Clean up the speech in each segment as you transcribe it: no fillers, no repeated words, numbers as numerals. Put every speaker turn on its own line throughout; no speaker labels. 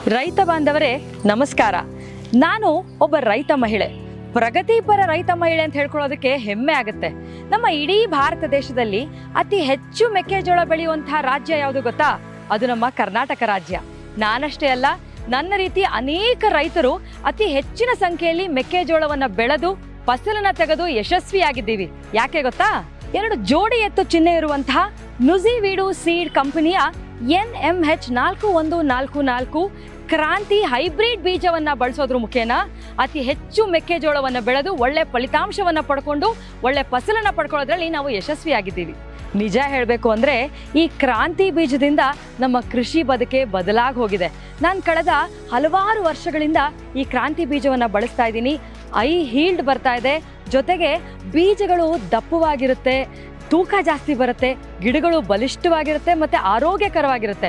ರೈತ ಬಾಂಧವರೇ ನಮಸ್ಕಾರ. ನಾನು ಒಬ್ಬ ರೈತ ಮಹಿಳೆ, ಪ್ರಗತಿಪರ ರೈತ ಮಹಿಳೆ ಅಂತ ಹೇಳ್ಕೊಳ್ಳೋದಕ್ಕೆ ಹೆಮ್ಮೆ ಆಗುತ್ತೆ. ನಮ್ಮ ಇಡೀ ಭಾರತ ದೇಶದಲ್ಲಿ ಅತಿ ಹೆಚ್ಚು ಮೆಕ್ಕೆಜೋಳ ಬೆಳೆಯುವಂತಹ ರಾಜ್ಯ ಯಾವುದು ಗೊತ್ತಾ? ಅದು ನಮ್ಮ ಕರ್ನಾಟಕ ರಾಜ್ಯ. ನಾನಷ್ಟೇ ಅಲ್ಲ, ನನ್ನ ರೀತಿ ಅನೇಕ ರೈತರು ಅತಿ ಹೆಚ್ಚಿನ ಸಂಖ್ಯೆಯಲ್ಲಿ ಮೆಕ್ಕೆಜೋಳವನ್ನ ಬೆಳೆದು ಫಸಲನ್ನ ತೆಗೆದು ಯಶಸ್ವಿಯಾಗಿದ್ದೀವಿ. ಯಾಕೆ ಗೊತ್ತಾ? 2 ಜೋಡಿ ಎತ್ತು ಚಿಹ್ನೆ ಇರುವಂತಹ ನುಜಿವೀಡು ಸೀಡ್ ಕಂಪನಿಯ NMH 4144 ಕ್ರಾಂತಿ ಹೈಬ್ರಿಡ್ ಬೀಜವನ್ನ ಬಳಸೋದ್ರ ಮುಖೇನ ಅತಿ ಹೆಚ್ಚು ಮೆಕ್ಕೆಜೋಳವನ್ನ ಬೆಳೆದು ಒಳ್ಳೆ ಫಲಿತಾಂಶವನ್ನ ಪಡ್ಕೊಂಡು ಒಳ್ಳೆ ಫಸಲನ್ನ ಪಡ್ಕೊಳ್ಳೋದ್ರಲ್ಲಿ ನಾವು ಯಶಸ್ವಿಯಾಗಿದ್ದೀವಿ. ನಿಜ ಹೇಳಬೇಕು ಅಂದರೆ ಈ ಕ್ರಾಂತಿ ಬೀಜದಿಂದ ನಮ್ಮ ಕೃಷಿ ಬದುಕೆ ಬದಲಾಗಿ ಹೋಗಿದೆ. ನಾನು ಕಳೆದ ಹಲವಾರು ವರ್ಷಗಳಿಂದ ಈ ಕ್ರಾಂತಿ ಬೀಜವನ್ನು ಬಳಸ್ತಾ ಇದ್ದೀನಿ. ಹೀಲ್ಡ್ ಬರ್ತಾ ಇದೆ, ಜೊತೆಗೆ ಬೀಜಗಳು ದಪ್ಪವಾಗಿರುತ್ತೆ, ತೂಕ ಜಾಸ್ತಿ ಬರುತ್ತೆ, ಗಿಡಗಳು ಬಲಿಷ್ಠವಾಗಿರುತ್ತೆ ಮತ್ತು ಆರೋಗ್ಯಕರವಾಗಿರುತ್ತೆ.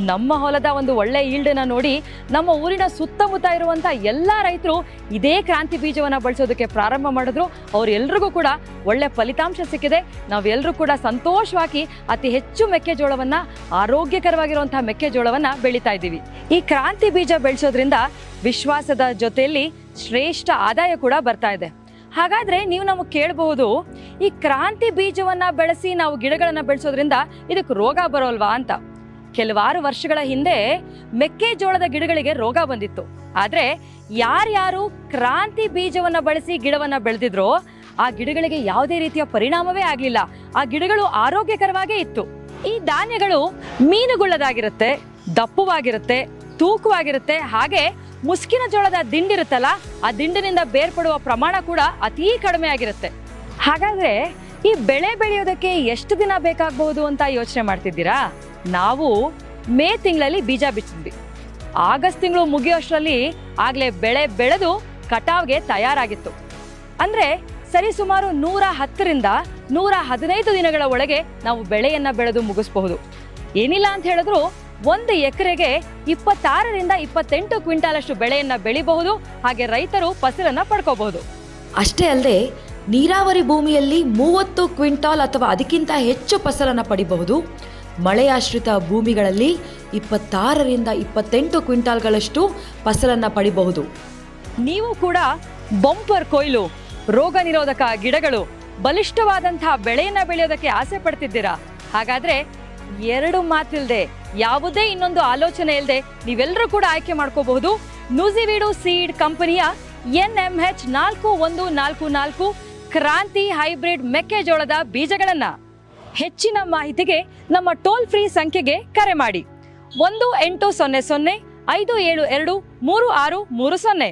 ನಮ್ಮ ಹೊಲದ ಒಂದು ಒಳ್ಳೆ ಈಲ್ಡನ್ನು ನೋಡಿ ನಮ್ಮ ಊರಿನ ಸುತ್ತಮುತ್ತ ಇರುವಂಥ ಎಲ್ಲ ರೈತರು ಇದೇ ಕ್ರಾಂತಿ ಬೀಜವನ್ನು ಬಳಸೋದಕ್ಕೆ ಪ್ರಾರಂಭ ಮಾಡಿದ್ರು. ಅವರೆಲ್ಲರಿಗೂ ಕೂಡ ಒಳ್ಳೆ ಫಲಿತಾಂಶ ಸಿಕ್ಕಿದೆ. ನಾವೆಲ್ಲರೂ ಕೂಡ ಸಂತೋಷವಾಗಿ ಅತಿ ಹೆಚ್ಚು ಮೆಕ್ಕೆಜೋಳವನ್ನು, ಆರೋಗ್ಯಕರವಾಗಿರುವಂಥ ಮೆಕ್ಕೆಜೋಳವನ್ನು ಬೆಳೀತಾ ಇದ್ದೀವಿ. ಈ ಕ್ರಾಂತಿ ಬೀಜ ಬೆಳೆಸೋದ್ರಿಂದ ವಿಶ್ವಾಸದ ಜೊತೆಯಲ್ಲಿ ಶ್ರೇಷ್ಠ ಆದಾಯ ಕೂಡ ಬರ್ತಾ ಇದೆ. ಹಾಗಾದರೆ ನೀವು ನಮಗೆ ಕೇಳಬಹುದು, ಈ ಕ್ರಾಂತಿ ಬೀಜವನ್ನು ಬೆಳೆಸಿ ನಾವು ಗಿಡಗಳನ್ನು ಬೆಳೆಸೋದ್ರಿಂದ ಇದಕ್ಕೆ ರೋಗ ಬರೋಲ್ವಾ ಅಂತ. ಕೆಲವಾರು ವರ್ಷಗಳ ಹಿಂದೆ ಮೆಕ್ಕೆಜೋಳದ ಗಿಡಗಳಿಗೆ ರೋಗ ಬಂದಿತ್ತು. ಆದರೆ ಯಾರ್ಯಾರು ಕ್ರಾಂತಿ ಬೀಜವನ್ನು ಬಳಸಿ ಗಿಡವನ್ನು ಬೆಳೆದಿದ್ರೋ ಆ ಗಿಡಗಳಿಗೆ ಯಾವುದೇ ರೀತಿಯ ಪರಿಣಾಮವೇ ಆಗಲಿಲ್ಲ. ಆ ಗಿಡಗಳು ಆರೋಗ್ಯಕರವಾಗೇ ಇತ್ತು. ಈ ಧಾನ್ಯಗಳು ಮೀನುಗುಳ್ಳದಾಗಿರುತ್ತೆ, ದಪ್ಪವಾಗಿರುತ್ತೆ, ತೂಕವಾಗಿರುತ್ತೆ. ಹಾಗೆ ಮುಸ್ಕಿನ ಜೋಳದ ದಿಂಡಿರುತ್ತಲ್ಲ, ಆ ದಿಂಡಿನಿಂದ ಬೇರ್ಪಡುವ ಪ್ರಮಾಣ ಕೂಡ ಅತೀ ಕಡಿಮೆ ಆಗಿರುತ್ತೆ. ಹಾಗಾದ್ರೆ ಈ ಬೆಳೆ ಬೆಳೆಯೋದಕ್ಕೆ ಎಷ್ಟು ದಿನ ಬೇಕಾಗಬಹುದು ಅಂತ ಯೋಚನೆ ಮಾಡ್ತಿದ್ದೀರಾ? ನಾವು ಮೇ ತಿಂಗಳಲ್ಲಿ ಬೀಜ ಬಿತ್ತಿದ್ವಿ. ಆಗಸ್ಟ್ ತಿಂಗಳು ಮುಗಿಯೋಷ್ಟರಲ್ಲಿ ಆಗ್ಲೇ ಬೆಳೆ ಬೆಳೆದು ಕಟಾವ್ಗೆ ತಯಾರಾಗಿತ್ತು. ಅಂದ್ರೆ ಸರಿಸುಮಾರು 110ರಿಂದ 115 ದಿನಗಳ ಒಳಗೆ ನಾವು ಬೆಳೆಯನ್ನ ಬೆಳೆದು ಮುಗಿಸಬಹುದು. ಏನಿಲ್ಲ ಅಂತ ಹೇಳಿದ್ರು 1 ಎಕರೆಗೆ 26ರಿಂದ 28 ಕ್ವಿಂಟಾಲಷ್ಟು ಬೆಳೆಯನ್ನ ಬೆಳಿಬಹುದು. ಹಾಗೆ ರೈತರು ಫಸಲನ್ನ ಪಡ್ಕೋಬಹುದು.
ಅಷ್ಟೇ ಅಲ್ಲದೆ ನೀರಾವರಿ ಭೂಮಿಯಲ್ಲಿ 30 ಕ್ವಿಂಟಾಲ್ ಅಥವಾ ಅದಕ್ಕಿಂತ ಹೆಚ್ಚು ಫಸಲನ್ನು ಪಡಿಬಹುದು. ಮಳೆಯಾಶ್ರಿತ ಭೂಮಿಗಳಲ್ಲಿ 26ರಿಂದ 28 ಕ್ವಿಂಟಾಲ್ಗಳಷ್ಟು ಫಸಲನ್ನು ಪಡಿಬಹುದು.
ನೀವು ಕೂಡ ಬಂಪರ್ ಕೊಯ್ಲು, ರೋಗ ನಿರೋಧಕ ಗಿಡಗಳು, ಬಲಿಷ್ಠವಾದಂತಹ ಬೆಳೆಯನ್ನ ಬೆಳೆಯೋದಕ್ಕೆ ಆಸೆ ಪಡ್ತಿದ್ದೀರಾ? ಹಾಗಾದ್ರೆ 2 ಮಾತಿಲ್ದೆ, ಯಾವುದೇ ಇನ್ನೊಂದು ಆಲೋಚನೆ ಇಲ್ಲದೆ ನೀವೆಲ್ಲರೂ ಕೂಡ ಆಯ್ಕೆ ಮಾಡ್ಕೋಬಹುದು ನುಜಿವೀಡು ಸೀಡ್ ಕಂಪನಿಯ NMH 4144 ಕ್ರಾಂತಿ ಹೈಬ್ರಿಡ್ ಮೆಕ್ಕೆಜೋಳದ ಬೀಜಗಳನ್ನ. ಹೆಚ್ಚಿನ ಮಾಹಿತಿಗೆ ನಮ್ಮ ಟೋಲ್ ಫ್ರೀ ಸಂಖ್ಯೆಗೆ ಕರೆ ಮಾಡಿ 1800 572 3630.